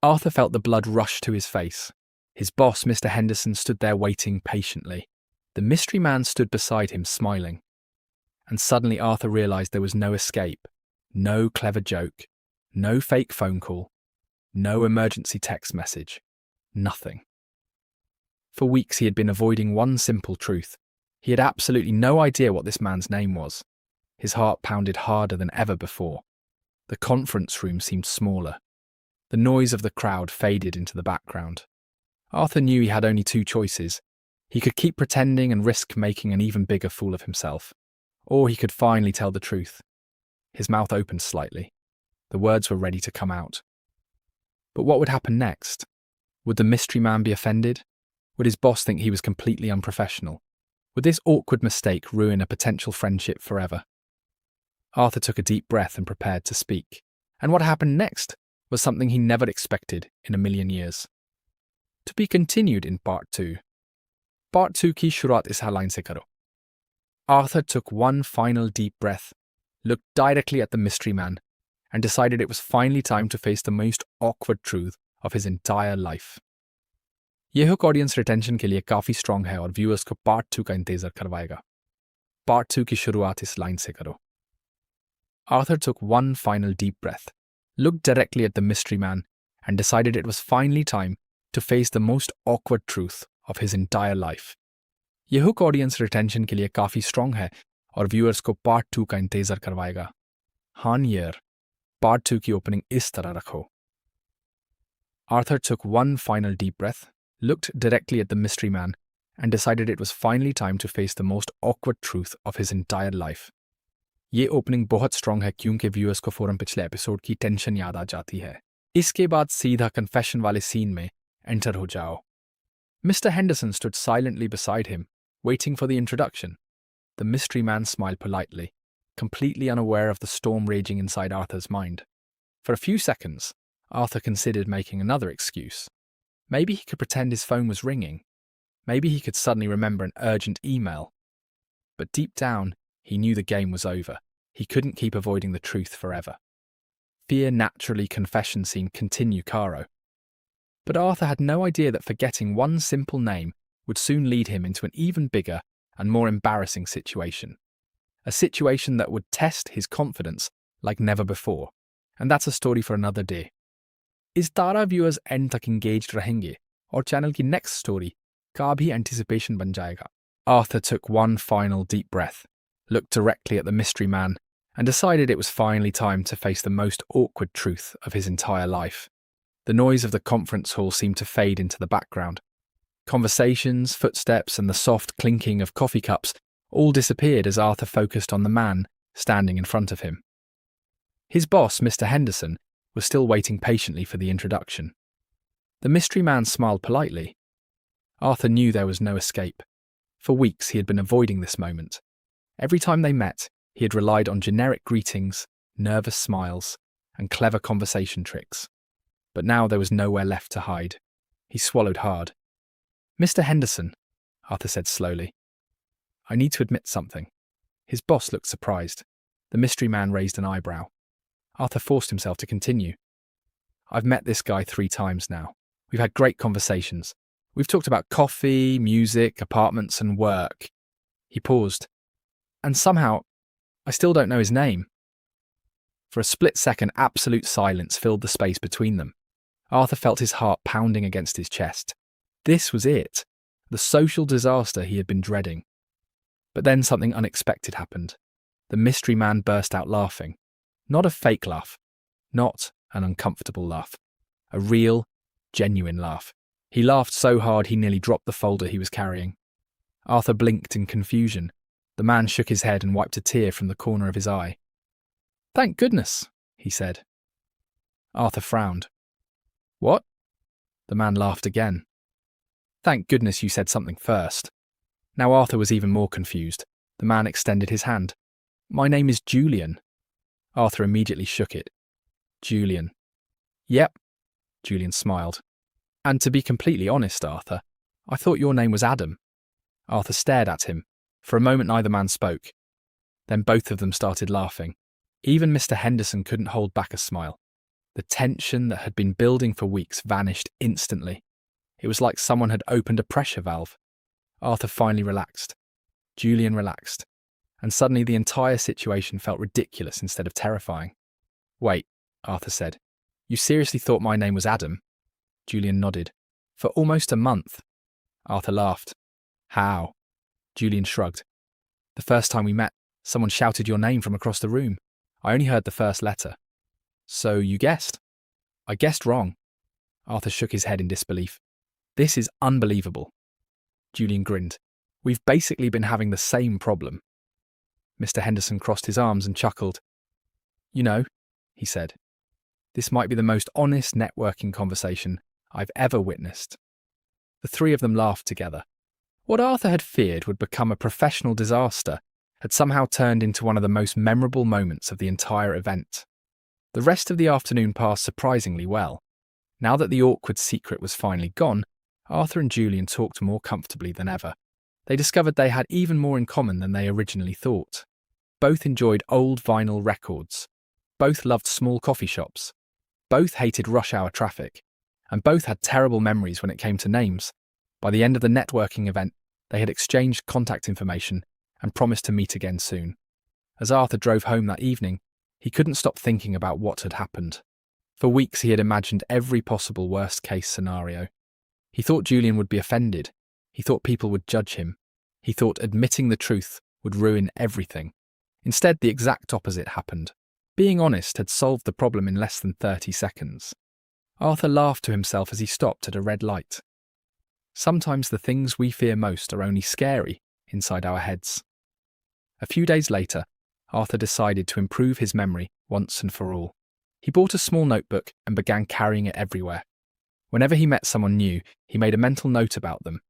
Arthur felt the blood rush to his face. His boss, Mr. Henderson, stood there waiting patiently. The mystery man stood beside him, smiling. And suddenly Arthur realized there was no escape, no clever joke, no fake phone call, no emergency text message, nothing. For weeks he had been avoiding one simple truth. He had absolutely no idea what this man's name was. His heart pounded harder than ever before. The conference room seemed smaller. The noise of the crowd faded into the background. Arthur knew he had only two choices. He could keep pretending and risk making an even bigger fool of himself, or he could finally tell the truth. His mouth opened slightly. The words were ready to come out. But what would happen next? Would the mystery man be offended? Would his boss think he was completely unprofessional? Would this awkward mistake ruin a potential friendship forever? Arthur took a deep breath and prepared to speak. And what happened next was something he never expected in a million years. To be continued in part 2. Part 2 की शुरुआत इस headline से करो. Arthur took one final deep breath, looked directly at the mystery man, and decided it was finally time to face the most awkward truth of his entire life. ये hook audience retention के लिए काफी strong है और viewers को part 2 का इंतजार करवाएगा. पार्ट 2 की शुरुआत इस लाइन से करो. Arthur took one final deep breath, looked directly at the mystery man, and decided it was finally time to face the most awkward truth of his entire life. ये hook audience retention के लिए काफी strong है और viewers को part 2 का इंतजार करवाएगा. हान ईयर, पार्ट 2 की ओपनिंग इस तरह रखो. Arthur took one final deep breath, looked directly at the mystery man, and decided it was finally time to face the most awkward truth of his entire life. ये opening बहुत strong है क्योंकि viewers को फौरन पिछले episode की tension याद आ जाती है. इसके बाद सीधा कन्फेशन वाले सीन में एंटर हो जाओ. Mr. Henderson stood silently beside him, waiting for the introduction. The mystery man smiled politely, completely unaware of the storm raging inside Arthur's mind. For a few seconds, Arthur considered making another excuse. Maybe he could pretend his phone was ringing. Maybe he could suddenly remember an urgent email. But deep down, he knew the game was over. He couldn't keep avoiding the truth forever. Fear naturally confession scene continue Caro. But Arthur had no idea that forgetting one simple name would soon lead him into an even bigger and more embarrassing situation. A situation that would test his confidence like never before. And that's a story for another day. इस तारा viewers end तक engaged रहेंगे और channel की next story का भी anticipation बन जाएगा. Arthur took one final deep breath, looked directly at the mystery man, and decided it was finally time to face the most awkward truth of his entire life. The noise of the conference hall seemed to fade into the background. Conversations, footsteps, and the soft clinking of coffee cups all disappeared as Arthur focused on the man standing in front of him. His boss, Mr. Henderson, was still waiting patiently for the introduction. The mystery man smiled politely. Arthur knew there was no escape. For weeks he had been avoiding this moment. Every time they met, he had relied on generic greetings, nervous smiles, and clever conversation tricks. But now there was nowhere left to hide. He swallowed hard. Mr. Henderson, Arthur said slowly, I need to admit something. His boss looked surprised. The mystery man raised an eyebrow. Arthur forced himself to continue. I've met this guy 3 times now. We've had great conversations. We've talked about coffee, music, apartments, and work. He paused. And somehow, I still don't know his name. For a split second, absolute silence filled the space between them. Arthur felt his heart pounding against his chest. This was it, the social disaster he had been dreading. But then something unexpected happened. The mystery man burst out laughing. Not a fake laugh, not an uncomfortable laugh. A real, genuine laugh. He laughed so hard he nearly dropped the folder he was carrying. Arthur blinked in confusion. The man shook his head and wiped a tear from the corner of his eye. Thank goodness, he said. Arthur frowned. What? The man laughed again. Thank goodness you said something first. Now Arthur was even more confused. The man extended his hand. My name is Julian. Arthur immediately shook it. Julian. Yep, Julian smiled. And to be completely honest, Arthur, I thought your name was Adam. Arthur stared at him. For a moment neither man spoke. Then both of them started laughing. Even Mr. Henderson couldn't hold back a smile. The tension that had been building for weeks vanished instantly. It was like someone had opened a pressure valve. Arthur finally relaxed. Julian relaxed. And suddenly the entire situation felt ridiculous instead of terrifying. "Wait," Arthur said. "You seriously thought my name was Adam?" Julian nodded. "For almost a month." Arthur laughed. "How?" Julian shrugged. "The first time we met, someone shouted your name from across the room. I only heard the first letter." "So you guessed?" "I guessed wrong." Arthur shook his head in disbelief. "This is unbelievable." Julian grinned. "We've basically been having the same problem." Mr. Henderson crossed his arms and chuckled. "You know," he said, "this might be the most honest networking conversation I've ever witnessed." The three of them laughed together. What Arthur had feared would become a professional disaster had somehow turned into one of the most memorable moments of the entire event. The rest of the afternoon passed surprisingly well. Now that the awkward secret was finally gone, Arthur and Julian talked more comfortably than ever. They discovered they had even more in common than they originally thought. Both enjoyed old vinyl records. Both loved small coffee shops. Both hated rush hour traffic. And both had terrible memories when it came to names. By the end of the networking event, they had exchanged contact information and promised to meet again soon. As Arthur drove home that evening, he couldn't stop thinking about what had happened. For weeks he had imagined every possible worst-case scenario. He thought Julian would be offended. He thought people would judge him. He thought admitting the truth would ruin everything. Instead, the exact opposite happened. Being honest had solved the problem in less than 30 seconds. Arthur laughed to himself as he stopped at a red light. Sometimes the things we fear most are only scary inside our heads. A few days later, Arthur decided to improve his memory once and for all. He bought a small notebook and began carrying it everywhere. Whenever he met someone new, he made a mental note about them.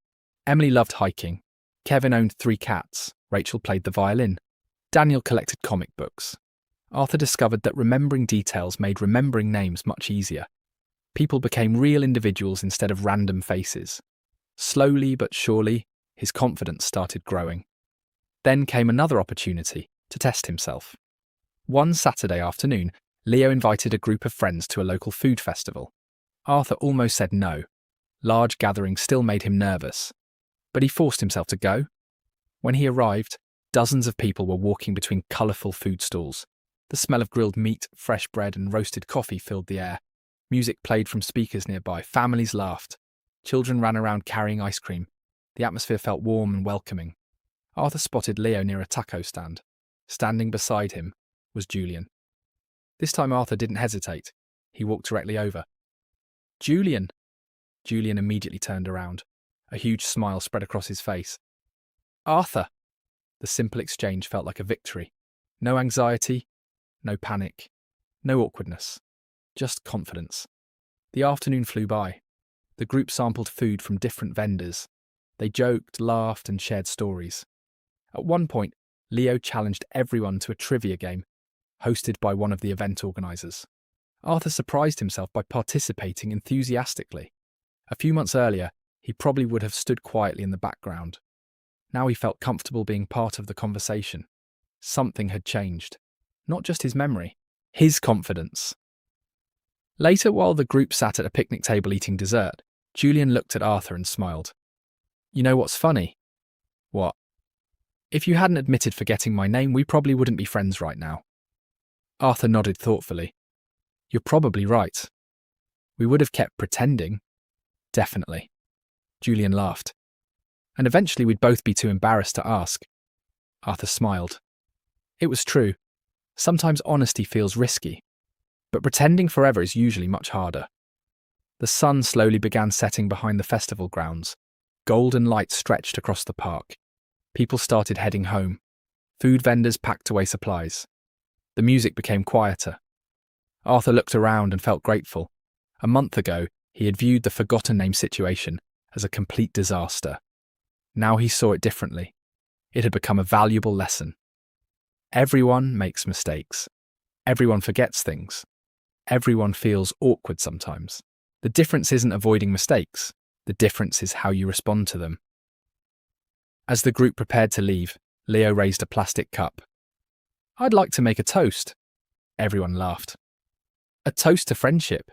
Emily loved hiking. Kevin owned 3 cats. Rachel played the violin. Daniel collected comic books. Arthur discovered that remembering details made remembering names much easier. People became real individuals instead of random faces. Slowly but surely, his confidence started growing. Then came another opportunity to test himself. One Saturday afternoon, Leo invited a group of friends to a local food festival. Arthur almost said no. Large gatherings still made him nervous. But he forced himself to go. When he arrived, dozens of people were walking between colourful food stalls. The smell of grilled meat, fresh bread and roasted coffee filled the air. Music played from speakers nearby. Families laughed. Children ran around carrying ice cream. The atmosphere felt warm and welcoming. Arthur spotted Leo near a taco stand. Standing beside him was Julian. This time Arthur didn't hesitate. He walked directly over. "Julian!" Julian immediately turned around. A huge smile spread across his face. "Arthur!" The simple exchange felt like a victory. No anxiety, no panic, no awkwardness. Just confidence. The afternoon flew by. The group sampled food from different vendors. They joked, laughed, and shared stories. At one point, Leo challenged everyone to a trivia game, hosted by one of the event organisers. Arthur surprised himself by participating enthusiastically. A few months earlier, he probably would have stood quietly in the background. Now he felt comfortable being part of the conversation. Something had changed. Not just his memory, his confidence. Later, while the group sat at a picnic table eating dessert, Julian looked at Arthur and smiled. "You know what's funny?" "What?" "If you hadn't admitted forgetting my name, we probably wouldn't be friends right now." Arthur nodded thoughtfully. "You're probably right. We would have kept pretending." "Definitely." Julian laughed. "And eventually we'd both be too embarrassed to ask." Arthur smiled. It was true. Sometimes honesty feels risky, but pretending forever is usually much harder. The sun slowly began setting behind the festival grounds. Golden light stretched across the park. People started heading home. Food vendors packed away supplies. The music became quieter. Arthur looked around and felt grateful. A month ago, he had viewed the forgotten name situation as a complete disaster. Now he saw it differently. It had become a valuable lesson. Everyone makes mistakes. Everyone forgets things. Everyone feels awkward sometimes. The difference isn't avoiding mistakes. The difference is how you respond to them. As the group prepared to leave, Leo raised a plastic cup. "I'd like to make a toast." Everyone laughed. A toast to friendship,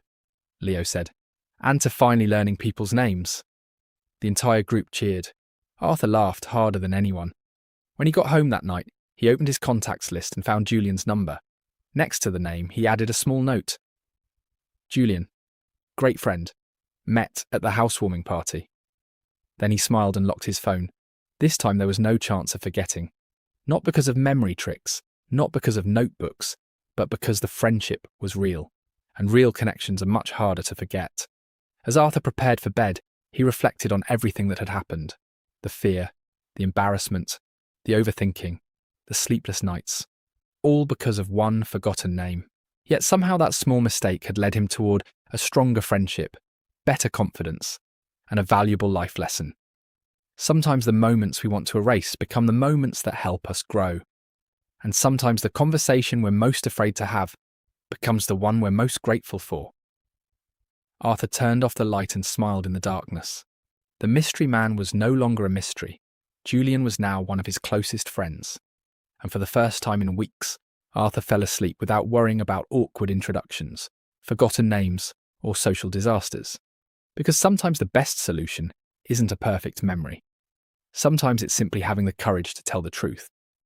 Leo said, and to finally learning people's names. The entire group cheered. Arthur laughed harder than anyone. When he got home that night, he opened his contacts list and found Julian's number. Next to the name, he added a small note. Julian, great friend, met at the housewarming party. Then he smiled and locked his phone. This time there was no chance of forgetting. Not because of memory tricks, not because of notebooks, but because the friendship was real, and real connections are much harder to forget. As Arthur prepared for bed, he reflected on everything that had happened. The fear, the embarrassment, the overthinking, the sleepless nights, all because of one forgotten name. Yet somehow that small mistake had led him toward a stronger friendship, better confidence, and a valuable life lesson. Sometimes the moments we want to erase become the moments that help us grow. And sometimes the conversation we're most afraid to have becomes the one we're most grateful for. Arthur turned off the light and smiled in the darkness. The mystery man was no longer a mystery. Julian was now one of his closest friends. And for the first time in weeks, Arthur fell asleep without worrying about awkward introductions, forgotten names, or social disasters. Because sometimes the best solution isn't a perfect memory. Sometimes it's simply having the courage to tell the truth.